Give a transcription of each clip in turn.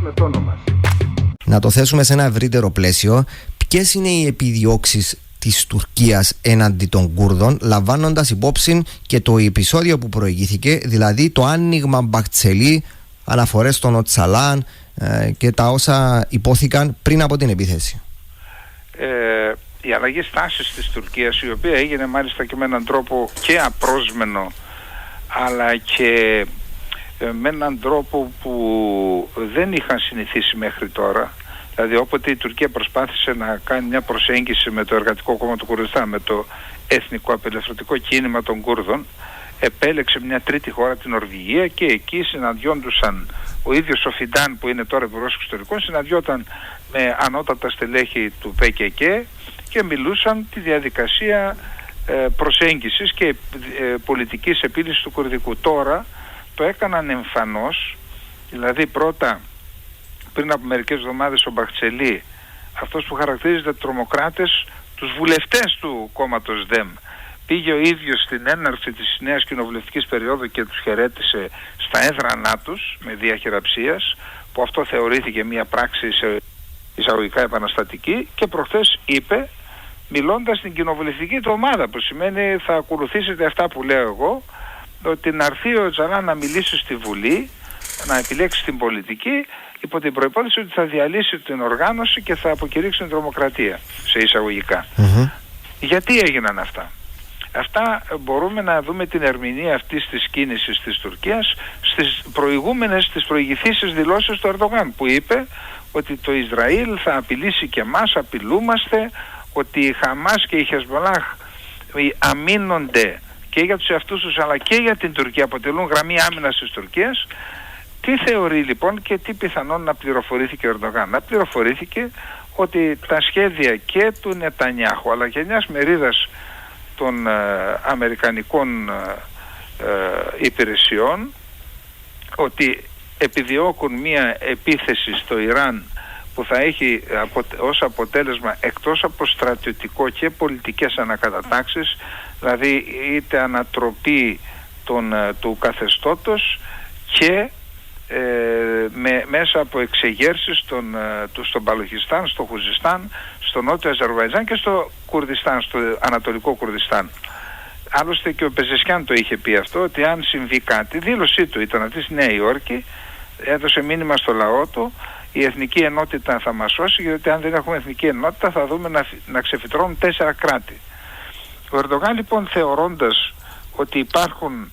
με το όνομα. Να το θέσουμε σε ένα ευρύτερο πλαίσιο, ποιες είναι οι επιδιώξεις της Τουρκίας έναντι των Κούρδων, λαμβάνοντας υπόψη και το επεισόδιο που προηγήθηκε, δηλαδή το άνοιγμα Μπαχτσελή, αναφορές στον Οτσαλάν και τα όσα υπόθηκαν πριν από την επίθεση. Η αλλαγή στάσης της Τουρκίας, η οποία έγινε μάλιστα και με έναν τρόπο και απρόσμενο, αλλά και με έναν τρόπο που δεν είχαν συνηθίσει μέχρι τώρα. Δηλαδή όποτε η Τουρκία προσπάθησε να κάνει μια προσέγγιση με το Εργατικό Κόμμα του Κουρδιστάν, με το Εθνικό Απελευθερωτικό Κίνημα των Κούρδων, επέλεξε μια τρίτη χώρα, την Νορβηγία, και εκεί συναντιόντουσαν ο ίδιος ο Φιντάν, που είναι τώρα υπουργός εξωτερικών, συναντιόταν με ανώτατα στελέχη του ΠΚΚ και μιλούσαν τη διαδικασία προσέγγισης και πολιτικής επίλυσης του Κουρδικού. Τώρα το έκαναν εμφανώς, δηλαδή πρώτα πριν από μερικές εβδομάδες ο Μπαχτσελή, αυτός που χαρακτηρίζεται τρομοκράτες, τους βουλευτές του κόμματος ΔΕΜ, πήγε ο ίδιος στην έναρξη της νέας κοινοβουλευτικής περίοδου και τους χαιρέτησε στα έδρανά τους με διαχειραψίας, που αυτό θεωρήθηκε μια πράξη εισαγωγικά επαναστατική, και προχθές είπε, μιλώντας στην κοινοβουλευτική του ομάδα, που σημαίνει θα ακολουθήσετε αυτά που λέω εγώ, ότι να έρθει ο Οτσαλάν να μιλήσει στη Βουλή, να επιλέξει την πολιτική, υπό την προϋπόθεση ότι θα διαλύσει την οργάνωση και θα αποκηρύξει την τρομοκρατία, σε εισαγωγικά. Γιατί έγιναν αυτά? Αυτά μπορούμε να δούμε την ερμηνεία αυτής της κίνησης της Τουρκίας στις προηγηθήσεις δηλώσεις του Ερντογάν, που είπε ότι το Ισραήλ θα απειλήσει και εμάς, απειλούμαστε, ότι η Χαμάς και η Χεσμολάχ αμήνονται και για τους εαυτούς τους αλλά και για την Τουρκία, αποτελούν γραμμή άμυνας της Τουρκίας. Τι θεωρεί λοιπόν και τι πιθανόν να πληροφορήθηκε ο Ερντογάν? Να πληροφορήθηκε ότι τα σχέδια και του Νετανιάχου αλλά και μιας μερίδας των αμερικανικών υπηρεσιών, ότι επιδιώκουν μια επίθεση στο Ιράν που θα έχει ως αποτέλεσμα, εκτός από στρατιωτικό και πολιτικές ανακατατάξεις, δηλαδή είτε ανατροπή του καθεστώτος και μέσα από εξεγέρσεις στον Παλοχιστάν, στο Χουζιστάν, στο νότιο Αζερβαϊτζάν και στο Κουρδιστάν, στο ανατολικό Κουρδιστάν. Άλλωστε και ο Πεζεσκιάν το είχε πει αυτό, ότι αν συμβεί κάτι, δήλωσή του ήταν αυτή στη Νέα Υόρκη, έδωσε μήνυμα στο λαό του, η εθνική ενότητα θα μας σώσει, γιατί αν δεν έχουμε εθνική ενότητα θα δούμε να ξεφυτρώνουν 4 κράτη. Ο Ερντογάν λοιπόν, θεωρώντας ότι υπάρχουν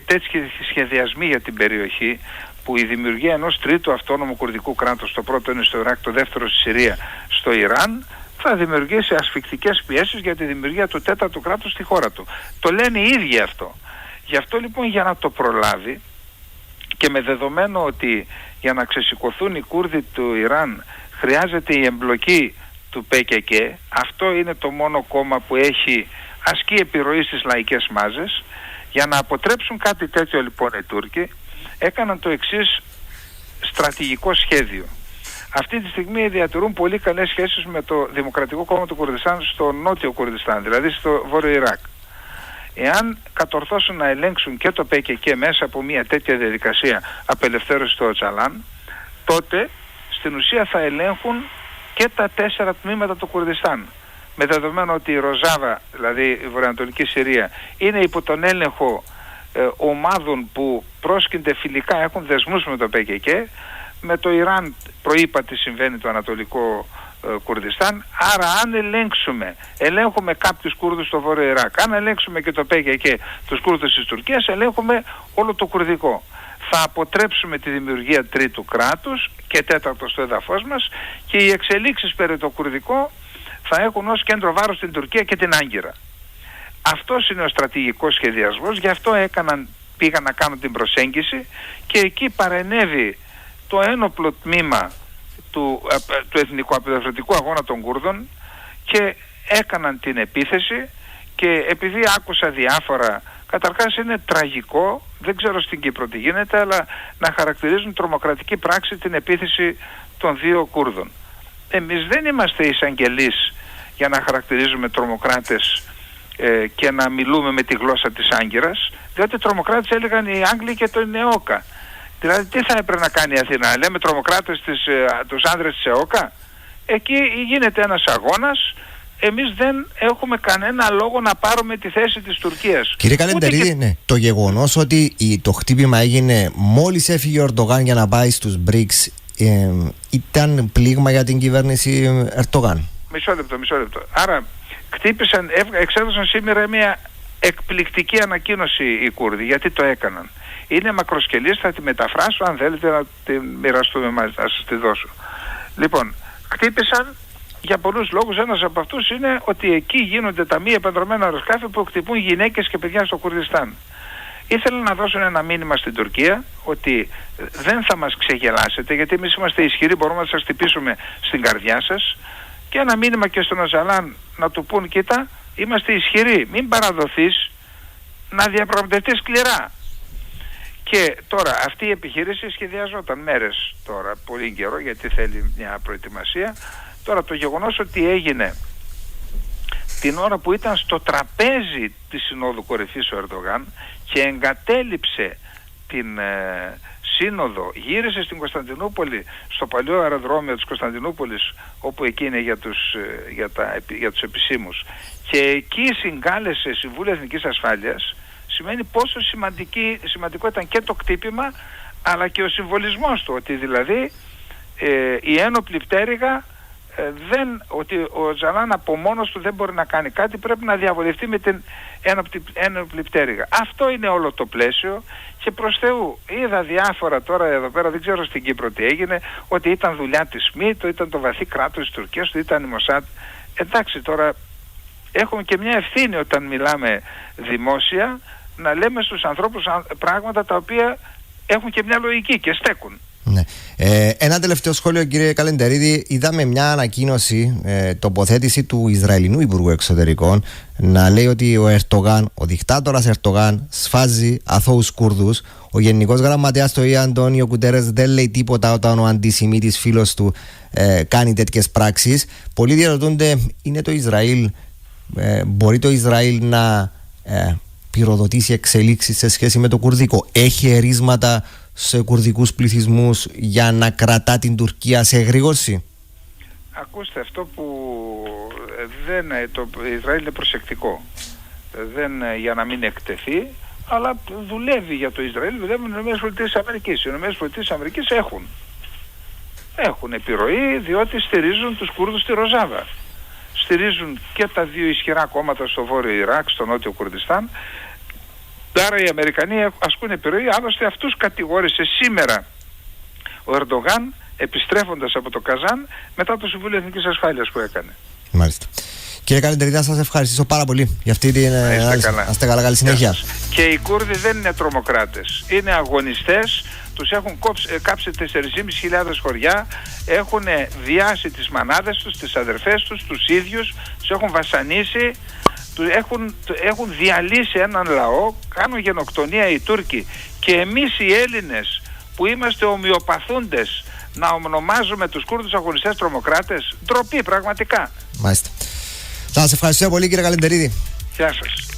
τέτοιοι σχεδιασμοί για την περιοχή, που η δημιουργία ενός τρίτου αυτόνομου κουρδικού κράτους, το πρώτο είναι στο Ιράκ, το δεύτερο στη Συρία, στο Ιράν, θα δημιουργήσει ασφικτικές πιέσεις για τη δημιουργία του τέταρτου κράτους στη χώρα του. Το λένε οι ίδιοι αυτό. Γι' αυτό λοιπόν, για να το προλάβει και με δεδομένο ότι για να ξεσηκωθούν οι Κούρδοι του Ιράν χρειάζεται η εμπλοκή του ΠΚΚ, αυτό είναι το μόνο κόμμα που έχει ασκεί επιρροή στις λαϊκές μάζες. Για να αποτρέψουν κάτι τέτοιο λοιπόν οι Τούρκοι έκαναν το εξής στρατηγικό σχέδιο. Αυτή τη στιγμή διατηρούν πολύ καλές σχέσεις με το Δημοκρατικό Κόμμα του Κουρδιστάν στο νότιο Κουρδιστάν, δηλαδή στο βόρειο Ιράκ. Εάν κατορθώσουν να ελέγξουν και το ΠΚΚ μέσα από μια τέτοια διαδικασία απελευθέρωση του Οτσαλάν, τότε στην ουσία θα ελέγχουν και τα 4 τμήματα του Κουρδιστάν. Με δεδομένο ότι η Ροζάβα, δηλαδή η βορειοανατολική Συρία, είναι υπό τον έλεγχο ομάδων που πρόσκυνται φιλικά, έχουν δεσμούς με το ΠΚΚ. Με το Ιράν προείπα τι συμβαίνει το ανατολικό Κουρδιστάν. Άρα αν ελέγχουμε κάποιους Κούρδους στο βόρειο Ιράκ, αν ελέγξουμε και το ΠΚΚ, τους Κούρδους της Τουρκίας, ελέγχουμε όλο το κουρδικό. Θα αποτρέψουμε τη δημιουργία τρίτου κράτους και τέταρτο στο έδαφος μας, και οι εξελίξεις περί το κουρδικό θα έχουν ως κέντρο βάρος την Τουρκία και την Άγκυρα. Αυτός είναι ο στρατηγικός σχεδιασμός, γι' αυτό πήγαν να κάνουν την προσέγγιση, και εκεί παρενέβη το ένοπλο τμήμα του Εθνικού Απελευθερωτικού Αγώνα των Κούρδων και έκαναν την επίθεση. Και επειδή άκουσα διάφορα, καταρχάς είναι τραγικό, δεν ξέρω στην Κύπρο τι γίνεται, αλλά να χαρακτηρίζουν τρομοκρατική πράξη την επίθεση των 2 Κούρδων. Εμείς δεν είμαστε εισαγγελείς για να χαρακτηρίζουμε τρομοκράτες και να μιλούμε με τη γλώσσα της Άγκυρας, διότι τρομοκράτες έλεγαν οι Άγγλοι και το ΕΟΚΑ. Δηλαδή τι θα έπρεπε να κάνει η Αθήνα? Λέμε τρομοκράτες τους άνδρες της ΕΟΚΑ. Εκεί γίνεται ένας αγώνας. Εμείς δεν έχουμε κανένα λόγο να πάρουμε τη θέση της Τουρκίας. Κύριε Καλεντερίδη, ναι, το γεγονός ότι το χτύπημα έγινε μόλις έφυγε ο Ερντογάν για να πάει στους BRICS ήταν πλήγμα για την κυβέρνηση Ερντογάν? Μισό λεπτό. Άρα εξέδωσαν σήμερα μια εκπληκτική ανακοίνωση οι Κούρδοι. Γιατί το έκαναν? Είναι μακροσκελής, θα τη μεταφράσω, αν θέλετε να τη μοιραστούμε μαζί, να σας τη δώσω. Λοιπόν, χτύπησαν για πολλούς λόγους. Ένας από αυτούς είναι ότι εκεί γίνονται τα μη επανδρομένα αεροσκάφη που χτυπούν γυναίκες και παιδιά στο Κουρδιστάν. Ήθελαν να δώσουν ένα μήνυμα στην Τουρκία ότι δεν θα μας ξεγελάσετε, γιατί εμείς είμαστε ισχυροί, μπορούμε να σας χτυπήσουμε στην καρδιά σας, και ένα μήνυμα και στον Οζαλάν να του πούν, κοίτα, είμαστε ισχυροί, μην παραδοθείς, να διαπραγματευτείς σκληρά. Και τώρα αυτή η επιχείρηση σχεδιαζόταν μέρες τώρα, πολύ καιρό, γιατί θέλει μια προετοιμασία. Τώρα το γεγονός ότι έγινε την ώρα που ήταν στο τραπέζι της Συνόδου Κορυφής ο Ερντογάν και εγκατέλειψε την σύνοδο, γύρισε στην Κωνσταντινούπολη, στο παλιό αεροδρόμιο της Κωνσταντινούπολης, όπου εκεί είναι για τους επισήμους, και εκεί συγκάλεσε Συμβούλιο Εθνικής Ασφάλειας, σημαίνει πόσο σημαντικό ήταν και το κτύπημα, αλλά και ο συμβολισμός του, ότι δηλαδή η ένοπλη πτέρυγα ότι ο Ζαλάν από μόνος του δεν μπορεί να κάνει κάτι, πρέπει να διαβολευτεί με την ένοπλη πτέρυγα. Αυτό είναι όλο το πλαίσιο, και προς Θεού είδα διάφορα τώρα εδώ πέρα, δεν ξέρω στην Κύπρο τι έγινε, ότι ήταν δουλειά της ΜΗΤ, ήταν το βαθύ κράτος της Τουρκίας, ότι ήταν η Μοσάτ. Εντάξει, τώρα έχουμε και μια ευθύνη όταν μιλάμε δημόσια, να λέμε στους ανθρώπους πράγματα τα οποία έχουν και μια λογική και στέκουν. Ναι. Ένα τελευταίο σχόλιο, κύριε Καλεντερίδη. Είδαμε μια ανακοίνωση, τοποθέτηση του Ισραηλινού Υπουργού Εξωτερικών, να λέει ότι ο Ερντογάν, ο δικτάτορας Ερντογάν, σφάζει αθώους Κούρδους. Ο Γενικός Γραμματέας του ΙΕ, Αντώνιο Κουτέρες, δεν λέει τίποτα όταν ο αντισημίτης φίλος του κάνει τέτοιες πράξεις. Πολλοί διαρωτούνται, είναι το Ισραήλ, μπορεί το Ισραήλ να πυροδοτήσει εξελίξεις σε σχέση με το κουρδικό? Έχει ερίσματα σε κουρδικούς πληθυσμούς για να κρατά την Τουρκία σε εγρήγορση? Ακούστε, αυτό που το Ισραήλ είναι προσεκτικό, για να μην εκτεθεί, αλλά δουλεύει για το Ισραήλ, δουλεύουν οι ΗΠΑ. Οι ΗΠΑ έχουν επιρροή, διότι στηρίζουν τους Κούρδους στη Ροζάβα. Στηρίζουν και τα δύο ισχυρά κόμματα στο βόρειο Ιράκ, στο νότιο Κουρδιστάν. Άρα οι Αμερικανοί ασκούν επιρροή. Άλλωστε αυτούς κατηγόρησε σήμερα ο Ερντογάν, επιστρέφοντας από το Καζάν, μετά το Συμβούλιο Εθνικής Ασφάλειας που έκανε. Μάλιστα. Κύριε Καλεντερίδη, να σας ευχαριστήσω πάρα πολύ για αυτή την ανάλυση. Να είστε καλά, καλή συνέχεια. Και οι Κούρδοι δεν είναι τρομοκράτες, είναι αγωνιστές. Τους έχουν κάψει 4.500 χωριά, έχουν βιάσει τις μανάδες τους, τις αδερφές τους, τους ίδιους, τους έχουν βασανίσει, έχουν διαλύσει έναν λαό, κάνουν γενοκτονία οι Τούρκοι, και εμείς οι Έλληνες που είμαστε ομοιοπαθούντες να ονομάζουμε τους Κούρδους αγωνιστές τρομοκράτες? Ντροπή πραγματικά. Μάλιστα. Θα σας ευχαριστώ πολύ, κύριε Καλεντερίδη. Γεια σας.